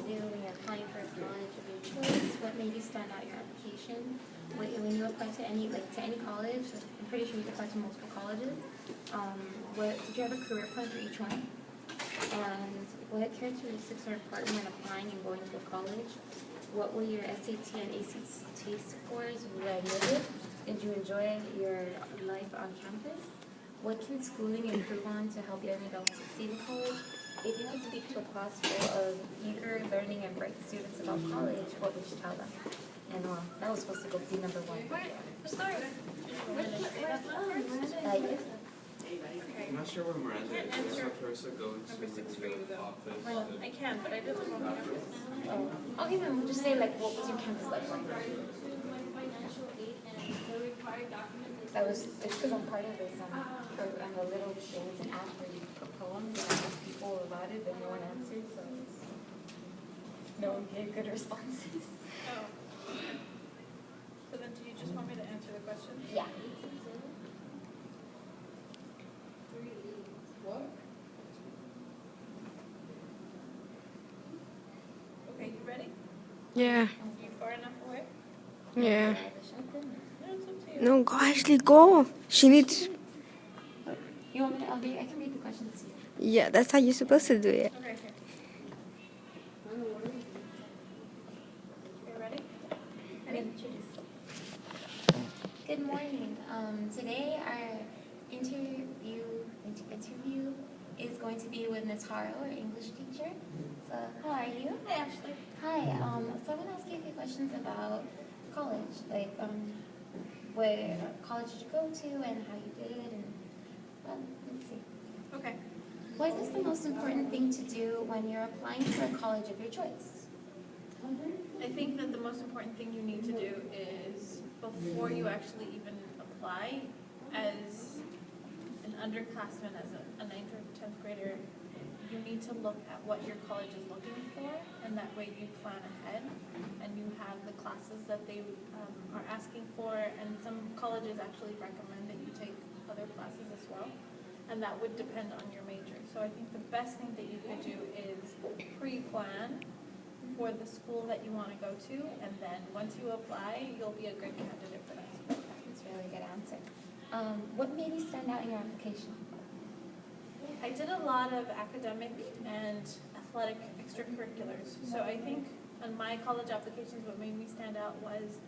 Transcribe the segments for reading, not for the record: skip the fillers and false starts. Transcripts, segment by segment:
do when you're applying for a college of your choice? What made you stand out your application? When you apply to any college, I'm pretty sure you apply to multiple colleges. Did you have a career plan for each one? And what characteristics are important when applying and going to a college? What were your SAT and ACT scores rated? Did you enjoy your life on campus? What can schooling improve on to help young adults succeed in college? If you could speak to a class full of eager, learning, and bright students about college, what would you tell them? And that was supposed to go be number one. I'm not sure where Miranda is. I'm supposed to go into the office. I can, but I didn't live on campus. Oh, even we'll just say what was your campus life like? It's because I'm part of this. I'm a little things and app where you put poems and I ask people about it, but no one answered, so no one gave good responses. Oh. So then, do you just want me to answer the question? Yeah. Okay, you ready? Yeah. You far enough away? Yeah. No, it's up to you. No, go, Ashley, go. She needs. You want me to? I can read the questions to you. Yeah, that's how you're supposed to do it. Okay, here. You ready? Good morning. Today our interview is going to be with Ms.Haro, our English teacher. So, how are you? Hi, Ashley. Hi. So I'm going to ask you a few questions about college, like what college did you go to and how you did, and let's see. Okay. What is the most important thing to do when you're applying for a college of your choice? I think that the most important thing you need to do is, before you actually even apply, as an underclassman, as a 9th or 10th grader, you need to look at what your college is looking for, and that way you plan ahead, and you have the classes that they are asking for, and some colleges actually recommend that you take other classes as well, and that would depend on your major. So I think the best thing that you could do is pre-plan for the school that you want to go to, and then once you apply, you'll be a good candidate for that school. That's a really good answer. What made you stand out in your application? I did a lot of academic and athletic extracurriculars. So I think on my college applications, what made me stand out was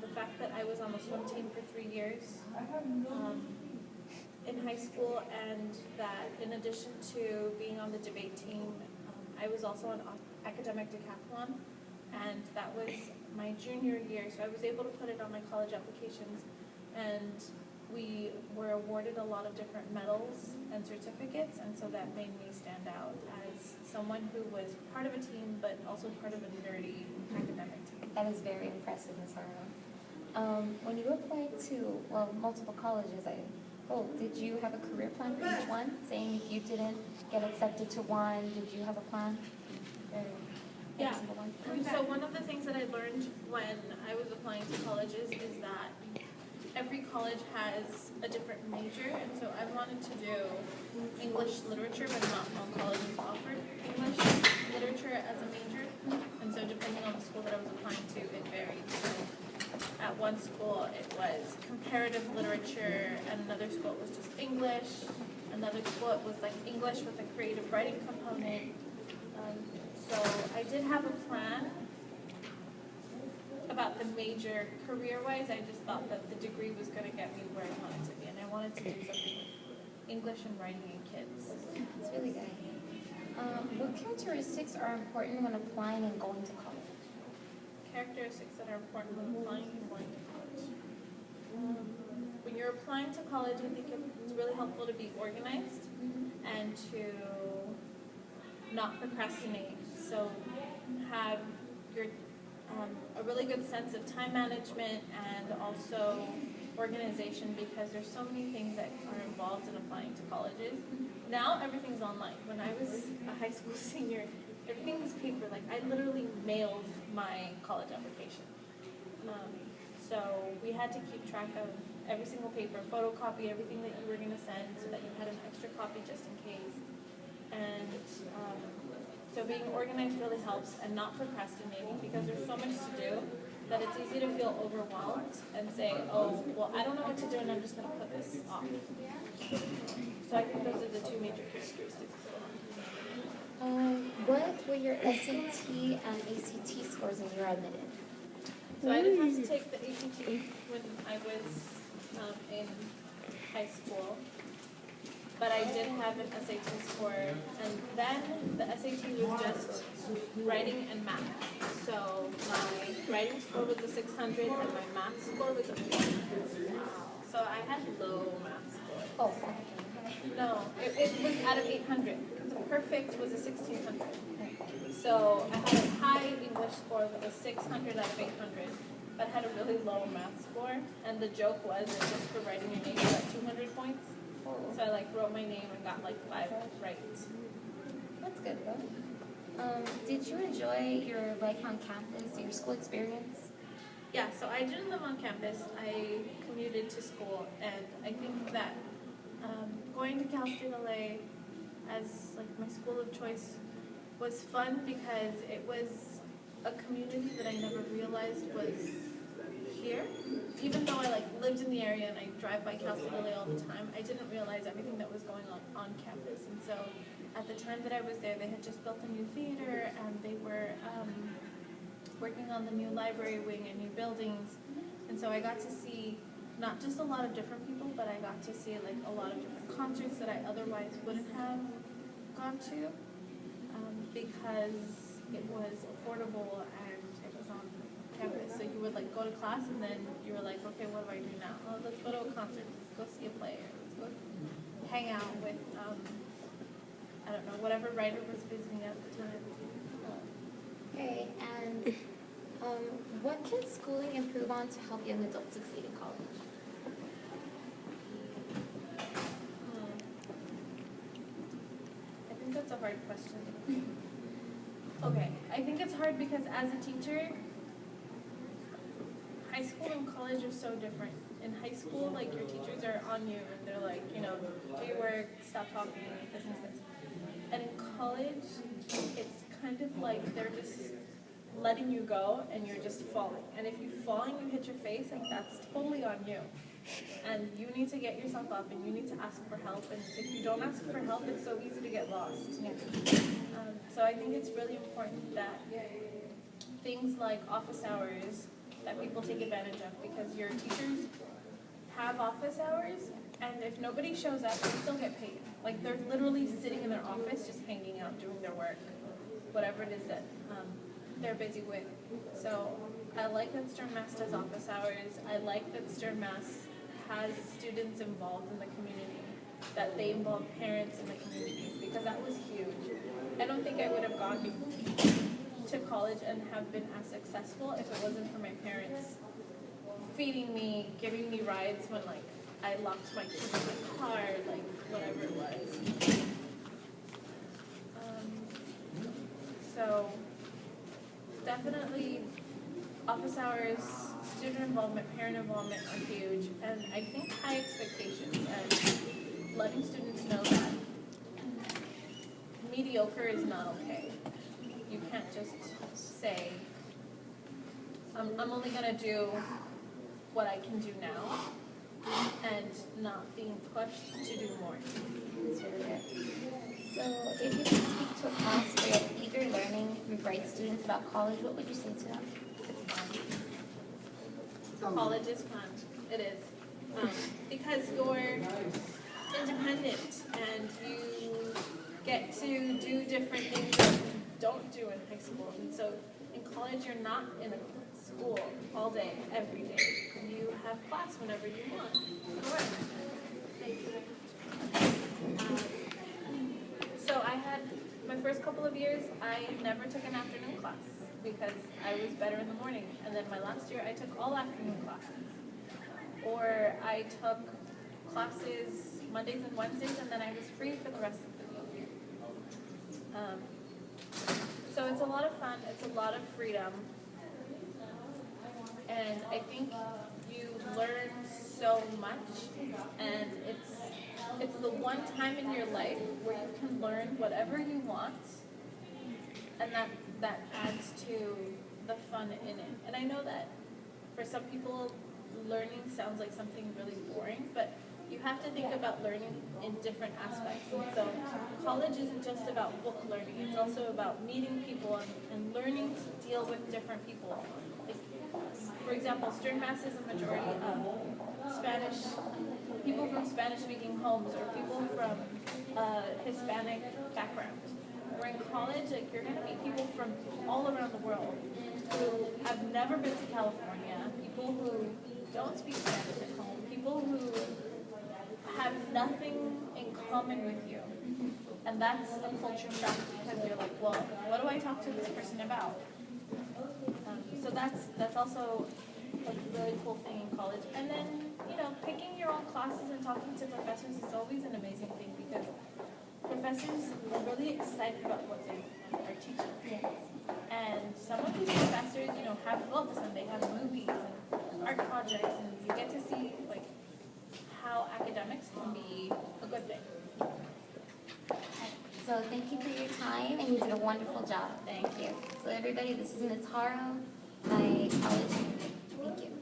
the fact that I was on the swim team for 3 years in high school, and that in addition to being on the debate team, I was also on academic decathlon, and that was my junior year, so I was able to put it on my college applications, and we were awarded a lot of different medals and certificates, and so that made me stand out as someone who was part of a team, but also part of a nerdy academic team. That is very impressive, Ms. Haro. When you applied to, multiple colleges, did you have a career plan for each one? Saying if you didn't get accepted to one, did you have a plan? Yeah. So one of the things that I learned when I was applying to colleges is that every college has a different major, and so I wanted to do English literature, but not all colleges offered English literature as a major, and so depending on the school that I was applying to, it varied. So at one school it was comparative literature, and another school it was just English, another school it was like English with a creative writing component. So I did have a plan about the major career-wise. I just thought that the degree was going to get me where I wanted to be, and I wanted to do something with English and writing and kids. That's really good. What characteristics are important when applying and going to college? Characteristics that are important when applying and going to college. When you're applying to college, I think it's really helpful to be organized and to not procrastinate. So have your a really good sense of time management and also organization, because there's so many things that are involved in applying to colleges. Now everything's online. When I was a high school senior, everything was paper. Like I literally mailed my college application. So we had to keep track of every single paper, photocopy everything that you were going to send so that you had an extra copy just in case. And so So being organized really helps, and not procrastinating, because there's so much to do that it's easy to feel overwhelmed and say, oh, well, I don't know what to do and I'm just going to put this off. So I think those are the two major characteristics. What were your SAT and ACT scores when you were admitted? So I didn't have to take the ACT when I was in high school, but I did have an SAT score, and then the SAT was just writing and math. So my writing score was a 600 and my math score was a 400. So I had low math score. Oh, No, it was out of 800. The perfect was a 1600. So I had a high English score with a 600 out of 800, but had a really low math score. And the joke was that just for writing your name, you got 200 points. So I wrote my name and got 5 right. that's good though. Did you enjoy your life on campus, your school experience? Yeah, so I didn't live on campus. I commuted to school, and I think that going to Cal State LA as my school of choice was fun because it was a community that I never realized was here. Even though I lived in the area and I drive by Cal State LA all the time, I didn't realize everything that was going on campus. And so at the time that I was there, they had just built a new theater and they were working on the new library wing and new buildings. And so I got to see not just a lot of different people, but I got to see a lot of different concerts that I otherwise wouldn't have gone to because it was affordable and it was on campus. So you would go to class and then you were like, okay, what do I do now? Oh, let's go to a concert. Let's go see a play. Or let's go hang out with, I don't know, whatever writer was visiting at the time. Okay, and what can schooling improve on to help young adults succeed in college? I think that's a hard question. Okay, I think it's hard because as a teacher, high school and college are so different. In high school, your teachers are on you and they're like, do your work, stop talking, this and this. And in college, it's kind of like they're just letting you go and you're just falling. And if you fall and you hit your face, that's totally on you. And you need to get yourself up and you need to ask for help. And if you don't ask for help, it's so easy to get lost. So I think it's really important that things like office hours, that people take advantage of, because your teachers have office hours, and if nobody shows up, they still get paid. They're literally sitting in their office, just hanging out, doing their work, whatever it is that they're busy with. So I like that Stern Mass does office hours. I like that Stern Mass has students involved in the community, that they involve parents in the community, because that was huge. I don't think I would have gone to college and have been as successful if it wasn't for my parents feeding me, giving me rides when I locked my keys in the car, whatever it was. So definitely office hours, student involvement, parent involvement are huge, and I think high expectations and letting students know that mediocre is not okay. You can't just say, I'm only going to do what I can do now, and not being pushed to do more. That's really good. So if you could speak to a class where you have eager learning and bright students about college, what would you say to them? It's fun. College is fun. It is. Because you're independent and you get to do different things that you don't do in high school. And so in college, you're not in a school all day, every day. You have class whenever you want. Correct. Thank you. So I had, my first couple of years, I never took an afternoon class because I was better in the morning. And then my last year, I took all afternoon classes. Or I took classes Mondays and Wednesdays, and then I was free for the rest of the week. So it's a lot of fun. It's a lot of freedom. And I think you learn so much, and it's the one time in your life where you can learn whatever you want and that adds to the fun in it. And I know that for some people, learning sounds like something really boring, but you have to think about learning in different aspects. And so college isn't just about book learning, it's also about meeting people and learning to deal with different people. Like, for example, student mass is a majority of Spanish, people from Spanish-speaking homes or people from Hispanic background. Where in college, like, you're gonna meet people from all around the world who have never been to California, people who don't speak Spanish at home, people who have nothing in common with you. And that's a culture shock because you're like, well, what do I talk to this person about? So that's also a really cool thing in college. And then, you know, picking your own classes and talking to professors is always an amazing thing because professors are really excited about what they are teaching. Yes. And some of these professors, you know, have books and they have movies and art projects, and you get to see like how academics can be a good thing. So thank you for your time, and you did a wonderful job. Thank you. So everybody, this is Ms.Haro, my college. Thank you.